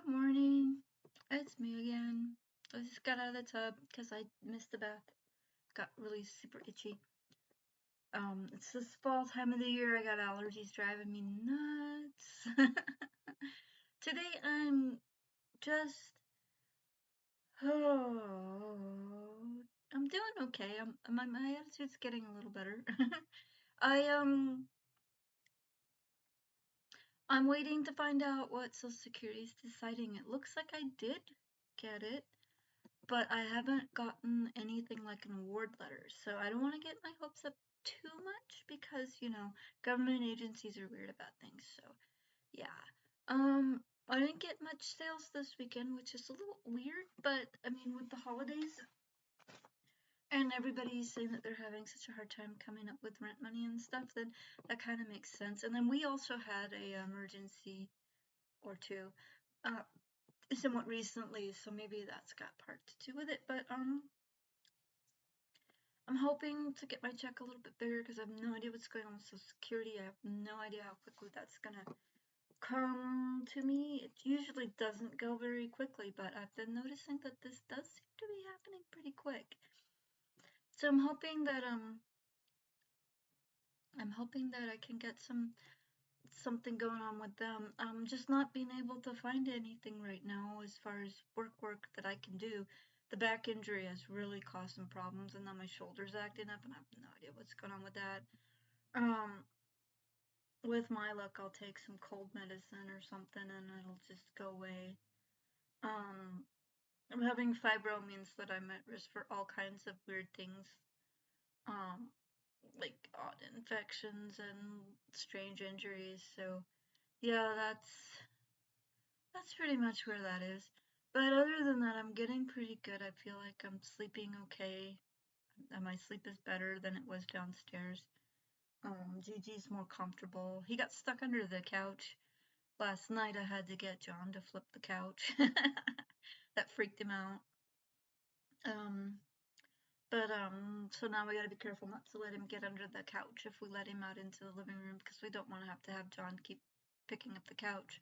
Good morning. It's me again. I just got out of the tub because I missed the bath. Got really super itchy. It's this fall time of the year. I got allergies driving me nuts. Today I'm just I'm doing okay. My attitude's getting a little better. I I'm waiting to find out what Social Security's deciding. It looks like I did get it, but I haven't gotten anything like an award letter. So I don't want to get my hopes up too much because, government agencies are weird about things. So yeah. I didn't get much sales this weekend, which is a little weird, but I mean, with the holidays and everybody's saying that they're having such a hard time coming up with rent money and stuff, then that kind of makes sense. And then we also had a emergency or two somewhat recently, so maybe that's got part to do with it. But I'm hoping to get my check a little bit bigger because I have no idea what's going on with Social Security. I have no idea how quickly that's gonna come to me. It usually doesn't go very quickly, but I've been noticing that this does seem to be happening pretty quick. So I'm hoping that I can get something going on with them. I'm just not being able to find anything right now as far as work that I can do. The back injury has really caused some problems, and now my shoulder's acting up, and I have no idea what's going on with that. With my luck, I'll take some cold medicine or something, and it'll just go away. I'm having fibro means that I'm at risk for all kinds of weird things. Like odd infections and strange injuries. So yeah, that's pretty much where that is. But other than that, I'm getting pretty good. I feel like I'm sleeping okay. My sleep is better than it was downstairs. Gigi's more comfortable. He got stuck under the couch. Last night I had to get John to flip the couch. That freaked him out. So now we gotta be careful not to let him get under the couch if we let him out into the living room because we don't want to have John keep picking up the couch,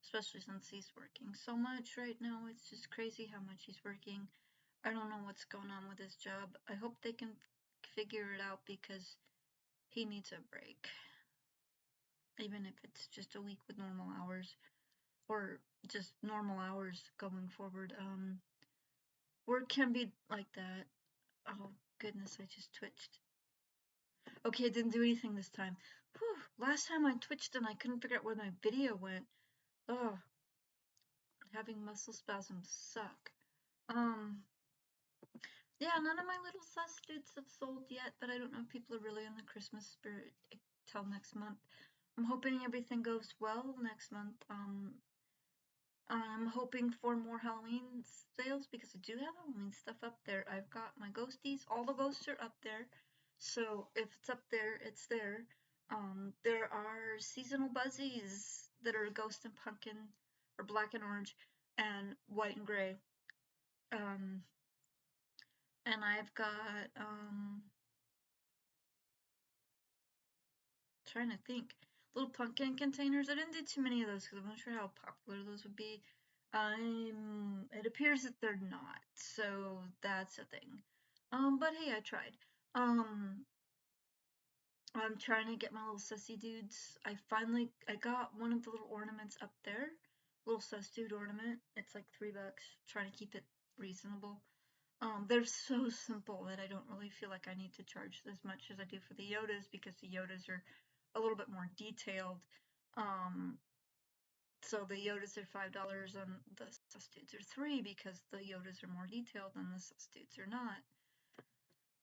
especially since he's working so much right now. It's just crazy how much he's working. I don't know what's going on with his job. I hope they can figure it out because he needs a break. Even if it's just a week with normal hours or just normal hours going forward. Work can be like that. Oh goodness, I just twitched. Okay, I didn't do anything this time. Whew, last time I twitched and I couldn't figure out where my video went. Oh, having muscle spasms suck. Yeah, none of my little sus dudes have sold yet, but I don't know if people are really in the Christmas spirit till next month. I'm hoping everything goes well next month. I'm hoping for more Halloween sales because I do have Halloween stuff up there. I've got my ghosties. All the ghosts are up there. So if it's up there, it's there. There are seasonal buzzies that are ghost and pumpkin, or black and orange, and white and gray. And I've got, trying to think, little pumpkin containers. I didn't do too many of those because I'm not sure how popular those would be. It appears that they're not, so that's a thing. But hey, I tried. I'm trying to get my little sussy dudes. I got one of the little ornaments up there, little sus dude ornament. It's like $3. Trying to keep it reasonable. They're so simple that I don't really feel like I need to charge as much as I do for the Yodas because the Yodas are a little bit more detailed. So the Yodas are $5 and the sus dudes are $3 because the Yodas are more detailed and the sus dudes are not.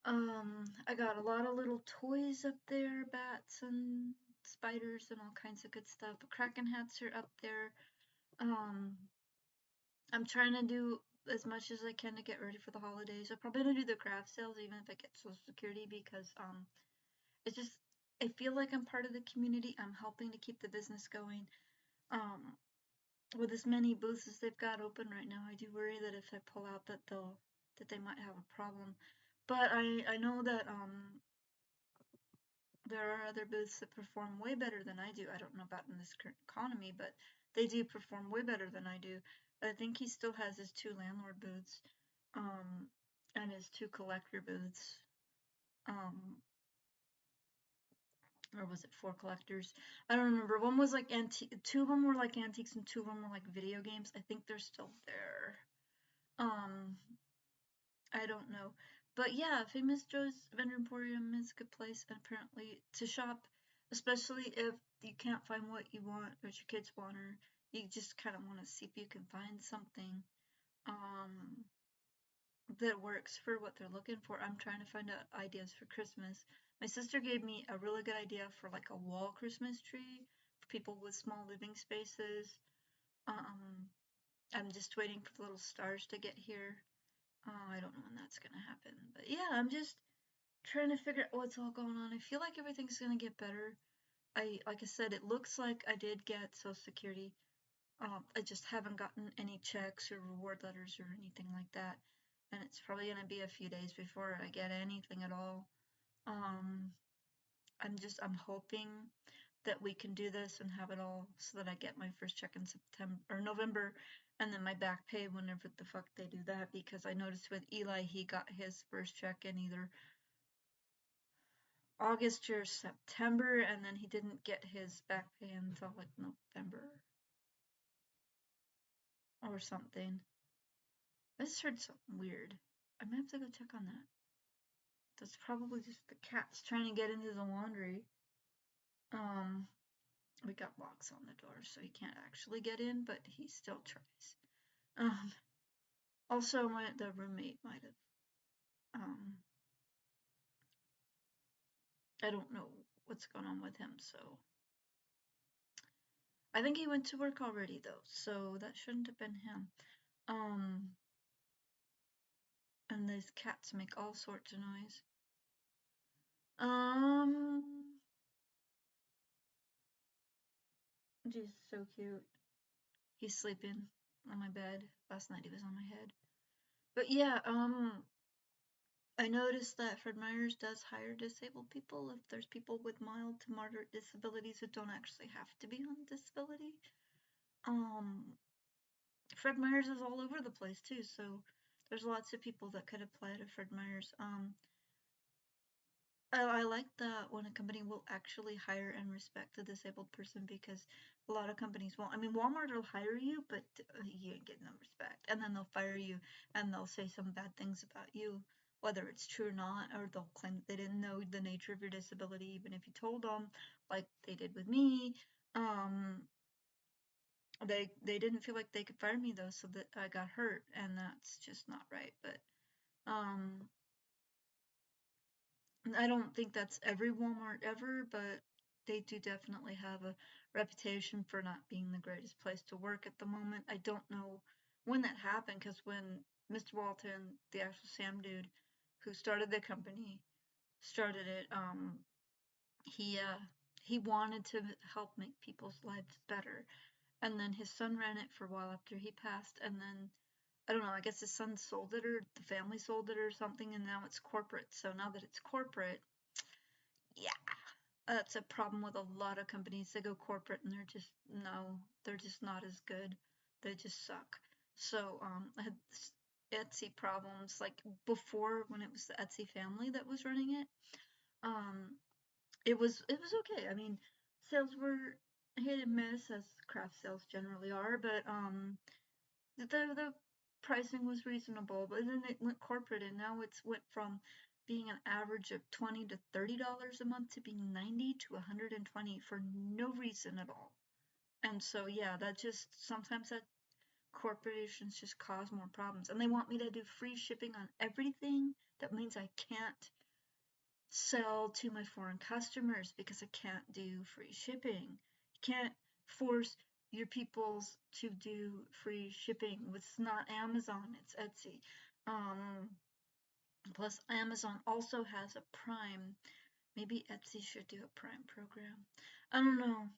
I got a lot of little toys up there, bats and spiders and all kinds of good stuff. Kraken hats are up there. I'm trying to do as much as I can to get ready for the holidays. I'm probably gonna do the craft sales even if I get Social Security because it's just I feel like I'm part of the community. I'm helping to keep the business going. With as many booths as they've got open right now, I do worry that if I pull out that they might have a problem. But I know that there are other booths that perform way better than I do. I don't know about in this current economy, but they do perform way better than I do. I think he still has his 2 landlord booths, and his 2 collector booths, or was it 4 collectors? I don't remember. One was like antique. 2 of them were like antiques, and 2 of them were like video games. I think they're still there. I don't know. But yeah, Famous Joe's Vendor Emporium is a good place apparently to shop, especially if you can't find what you want, what your kids want, or you just kind of want to see if you can find something um, that works for what they're looking for. I'm trying to find out ideas for Christmas. My sister gave me a really good idea for like a wall Christmas tree for people with small living spaces. I'm just waiting for the little stars to get here. I don't know when that's gonna happen, but yeah, I'm just trying to figure out what's all going on. I feel like everything's gonna get better. Like I said, it looks like I did get Social Security. I just haven't gotten any checks or reward letters or anything like that, and it's probably gonna be a few days before I get anything at all. Um, I'm hoping that we can do this and have it all so that I get my first check in September or November, and then my back pay whenever the fuck they do that, because I noticed with Eli he got his first check in either August or September, and then he didn't get his back pay until like November or something. I just heard something weird. I might have to go check on that. That's probably just the cats trying to get into the laundry. We got locks on the door, so he can't actually get in, but he still tries. Also, the roommate might have. I don't know what's going on with him, so I think he went to work already though, so that shouldn't have been him. And these cats make all sorts of noise. He's so cute. He's sleeping on my bed. Last night he was on my head. But yeah, I noticed that Fred Meyers does hire disabled people if there's people with mild to moderate disabilities who don't actually have to be on disability. Fred Meyers is all over the place too, so there's lots of people that could apply to Fred Meyers. I like that when a company will actually hire and respect a disabled person, because a lot of companies won't. I mean, Walmart will hire you, but you ain't getting no respect. And then they'll fire you and they'll say some bad things about you, whether it's true or not, or they'll claim that they didn't know the nature of your disability, even if you told them, like they did with me. They didn't feel like they could fire me though, so that I got hurt, and that's just not right. But I don't think that's every Walmart ever, but they do definitely have a reputation for not being the greatest place to work at the moment. I don't know when that happened, because when Mr. Walton, the actual Sam dude who started the company, started it, he wanted to help make people's lives better, and then his son ran it for a while after he passed, and then I don't know, I guess his son sold it, or the family sold it or something, and now it's corporate. So now that it's corporate, yeah, that's a problem with a lot of companies. They go corporate and they're just not as good. They just suck. So I had Etsy problems like before, when it was the Etsy family that was running it. It was okay. I mean, sales were hit and miss, as craft sales generally are, but the pricing was reasonable. But then it went corporate, and now it's went from being an average of $20 to $30 a month to being 90 to 120 for no reason at all. And so yeah, that just sometimes that corporations just cause more problems, and they want me to do free shipping on everything. That means I can't sell to my foreign customers because I can't do free shipping. You can't force your peoples to do free shipping. It's not Amazon, it's Etsy. Plus Amazon also has a Prime. Maybe Etsy should do a Prime program. I don't know.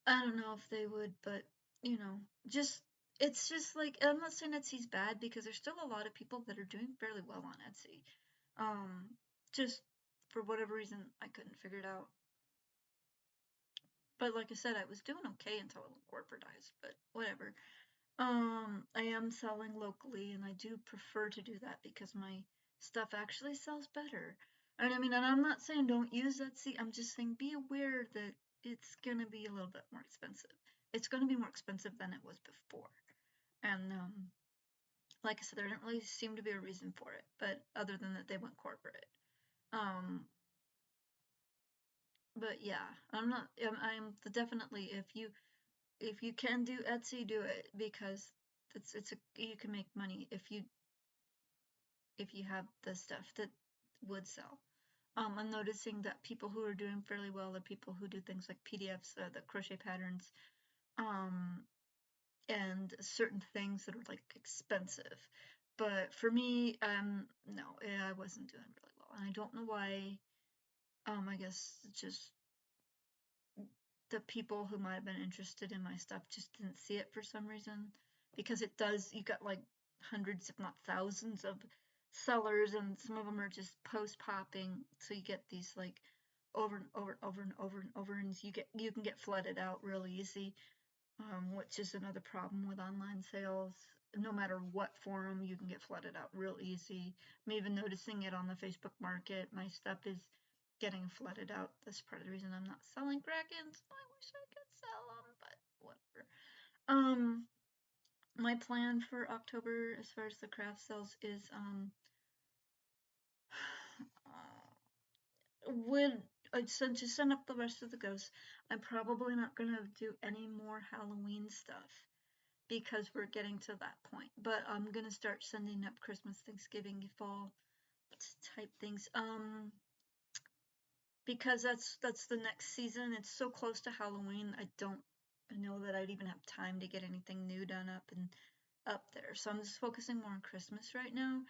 I don't know if they would, but you know, just it's just like, I'm not saying Etsy's bad, because there's still a lot of people that are doing fairly well on Etsy. Just for whatever reason, I couldn't figure it out. But like I said, I was doing okay until it corporatized, but whatever. I am selling locally, and I do prefer to do that because my stuff actually sells better. And I mean, and I'm not saying don't use Etsy. I'm just saying be aware that it's gonna be a little bit more expensive. It's gonna be more expensive than it was before. And like I said, there didn't really seem to be a reason for it, but other than that, they went corporate. Um, but yeah, I'm definitely, if you can do Etsy, do it, because you can make money if you have the stuff that would sell. I'm noticing that people who are doing fairly well are people who do things like PDFs, the crochet patterns, um, and certain things that are like expensive. But for me, no, I wasn't doing really well, and I don't know why. I guess just the people who might have been interested in my stuff just didn't see it for some reason, because it does, you got like hundreds if not thousands of sellers, and some of them are just post popping, so you get these like over and over and over and over and over, and you can get flooded out real easy, which is another problem with online sales. No matter what forum, you can get flooded out real easy. I'm even noticing it on the Facebook market. My stuff is getting flooded out. That's part of the reason I'm not selling Krakens. I wish I could sell them, but whatever. My plan for October, as far as the craft sales, is would to send up the rest of the ghosts. I'm probably not gonna do any more Halloween stuff because we're getting to that point. But I'm gonna start sending up Christmas, Thanksgiving, fall type things. Because that's the next season. It's so close to Halloween. I don't know that I'd even have time to get anything new done up there. So I'm just focusing more on Christmas right now.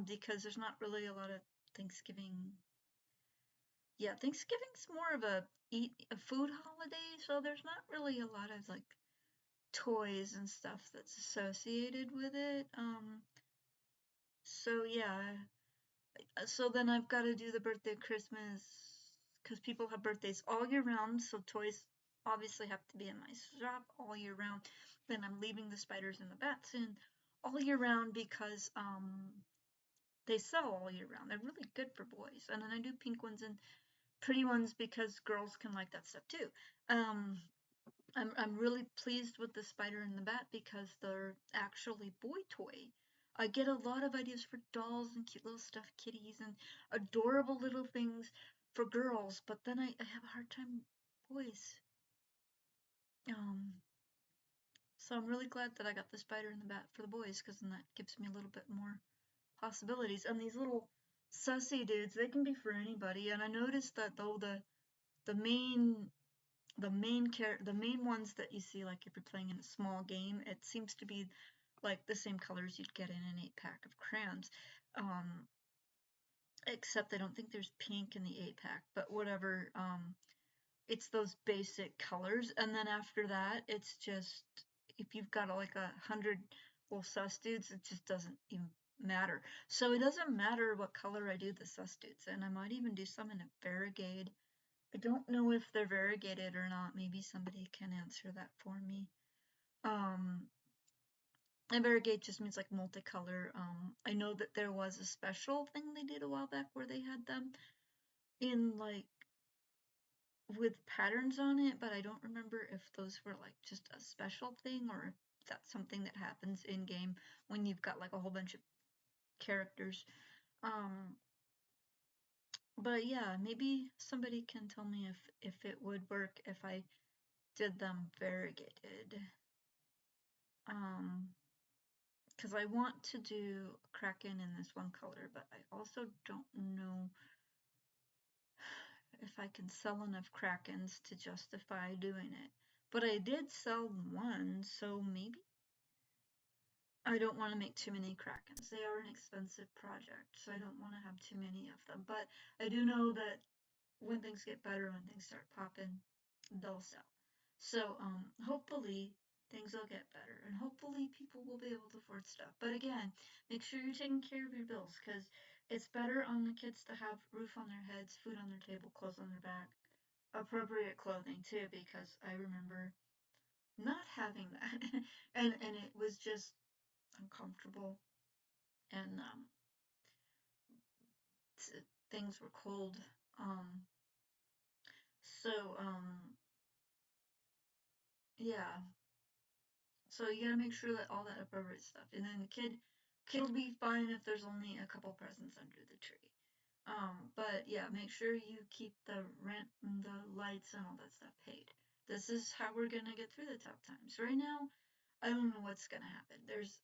Because there's not really a lot of Thanksgiving. Yeah, Thanksgiving's more of a food holiday, so there's not really a lot of like toys and stuff that's associated with it. So yeah, so then I've got to do the birthday, Christmas, because people have birthdays all year round, so toys obviously have to be in my shop all year round. Then I'm leaving the spiders and the bats in all year round because they sell all year round. They're really good for boys. And then I do pink ones and pretty ones because girls can like that stuff too. I'm really pleased with the spider and the bat because they're actually boy toy. I get a lot of ideas for dolls and cute little stuffed kitties and adorable little things for girls, but then I have a hard time boys. Um, so I'm really glad that I got the spider and the bat for the boys, because then that gives me a little bit more possibilities. And these little sussy dudes, they can be for anybody. And I noticed that though the main the main ones that you see, like if you're playing in a small game, it seems to be like the same colors you'd get in an 8-pack of crayons. Except I don't think there's pink in the 8-pack, but whatever. It's those basic colors, and then after that, it's just if you've got like 100 little sus dudes, it just doesn't even matter. So it doesn't matter what color I do the sus dudes, and I might even do some in a variegated. I don't know if they're variegated or not. Maybe somebody can answer that for me. And variegate just means like multicolor. I know that there was a special thing they did a while back where they had them in like with patterns on it, but I don't remember if those were like just a special thing or if that's something that happens in game when you've got like a whole bunch of characters. Um, but yeah, maybe somebody can tell me if it would work if I did them variegated. Because I want to do Kraken in this one color, but I also don't know if I can sell enough Krakens to justify doing it. But I did sell one, so maybe I don't want to make too many Krakens. They are an expensive project, so I don't want to have too many of them. But I do know that when things get better, when things start popping, they'll sell. So hopefully things will get better, and hopefully people will be able to afford stuff. But again, make sure you're taking care of your bills, because It's better on the kids to have roof on their heads, food on their table, clothes on their back, appropriate clothing too, because I remember not having that, and it was just uncomfortable, and things were cold. Um, so yeah, so you gotta make sure that all that appropriate stuff, and then the kid will be fine if there's only a couple presents under the tree. But yeah, make sure you keep the rent and the lights and all that stuff paid. This is how we're gonna get through the tough times. Right now, I don't know what's gonna happen. There's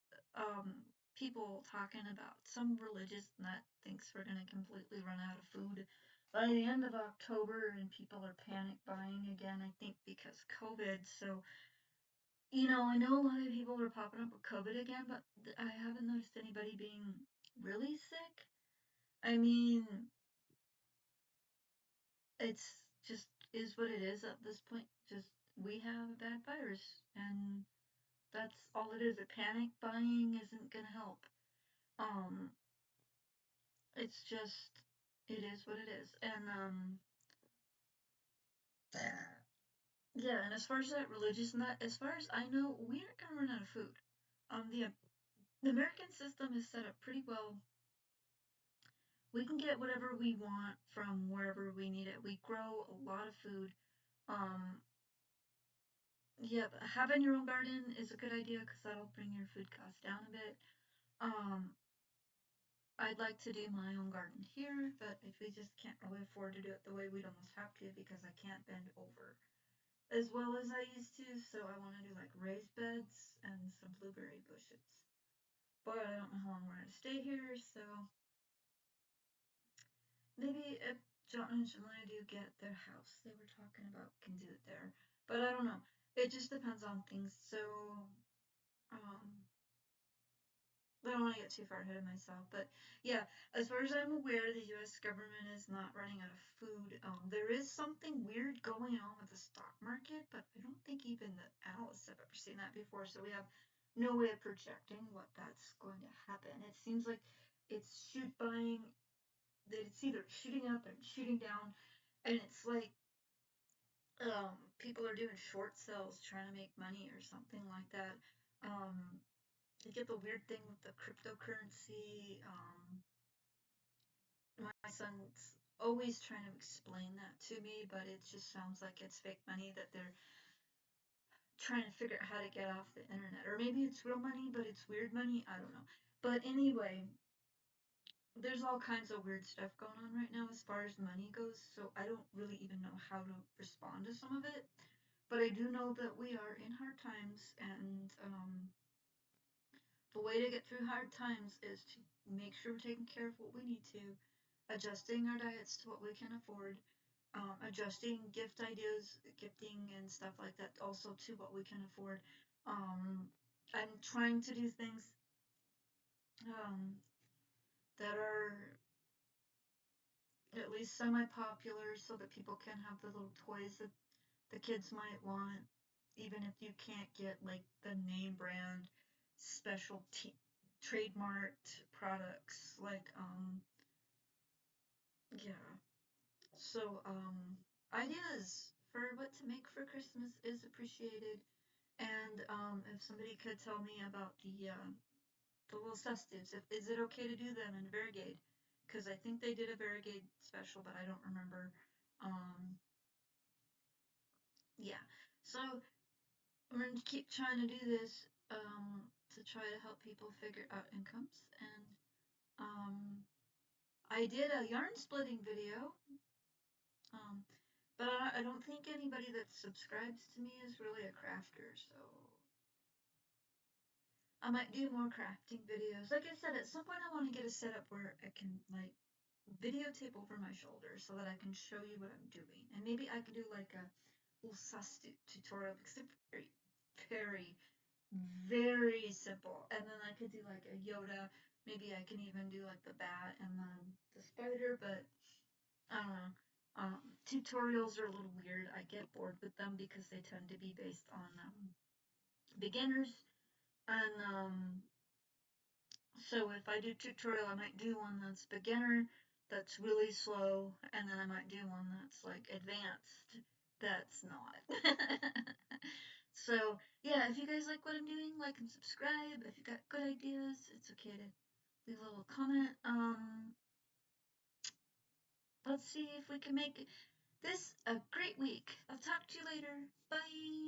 people talking about some religious nut thinks we're gonna completely run out of food by the end of October, and people are panic buying again, I think because COVID. So, I know a lot of people are popping up with COVID again, but I haven't noticed anybody being really sick. I mean, it's just is what it is at this point. Just we have a bad virus, and that's all it is. A panic buying isn't gonna help. Um, it's just it is what it is, and yeah. And as far as that religious nut, as far as I know, we aren't gonna run out of food. The American system is set up pretty well. We can get whatever we want from wherever we need it. We grow a lot of food. Um, yeah, having your own garden is a good idea because that'll bring your food costs down a bit. Um, I'd like to do my own garden here, but if we just can't really afford to do it the way we'd almost have to because I can't bend over as well as I used to, so I want to do like raised beds and some blueberry bushes. But I don't know how long we're going to stay here, so maybe if John and Jelena do get their house they were talking about, can do it there. But I don't know. It just depends on things. So, um, I don't want to get too far ahead of myself, but yeah, as far as I'm aware, the U.S. government is not running out of food. There is something weird going on with the stock market, but I don't think even the analysts have ever seen that before, so we have no way of projecting what that's going to happen. It seems like it's shoot buying, that it's either shooting up and shooting down, and it's like people are doing short sales trying to make money or something like that. You get the weird thing with the cryptocurrency. My son's always trying to explain that to me, but it just sounds like it's fake money that they're trying to figure out how to get off the internet. Or maybe it's real money, but it's weird money. I don't know. But anyway, there's all kinds of weird stuff going on right now as far as money goes, so I don't really even know how to respond to some of it. But I do know that we are in hard times, and the way to get through hard times is to make sure we're taking care of what we need to, adjusting our diets to what we can afford, adjusting gift ideas, gifting and stuff like that also to what we can afford. Um, I'm trying to do things um, that are at least semi-popular so that people can have the little toys that the kids might want, even if you can't get like the name brand specialty trademarked products like yeah. So ideas for what to make for Christmas is appreciated. And if somebody could tell me about the little substitutes, is it okay to do them in variegated? Because I think they did a variegated special, but I don't remember. Um, yeah. So I'm going to keep trying to do this to try to help people figure out incomes. And um, I did a yarn splitting video, um, but I don't think anybody that subscribes to me is really a crafter, so I might do more crafting videos. Like I said, at some point I want to get a setup where I can like videotape over my shoulder so that I can show you what I'm doing. And maybe I could do like a little substitute tutorial because they're very, very, very simple. And then I could do like a Yoda. Maybe I can even do like the bat and then the spider, but I don't know. Tutorials are a little weird. I get bored with them because they tend to be based on beginners, and So if I do tutorial, I might do one that's beginner, that's really slow, and then I might do one that's like advanced, that's not. So yeah, if you guys like what I'm doing, like and subscribe. If you got good ideas, it's okay to leave a little comment. Let's see if we can make this a great week. I'll talk to you later. Bye.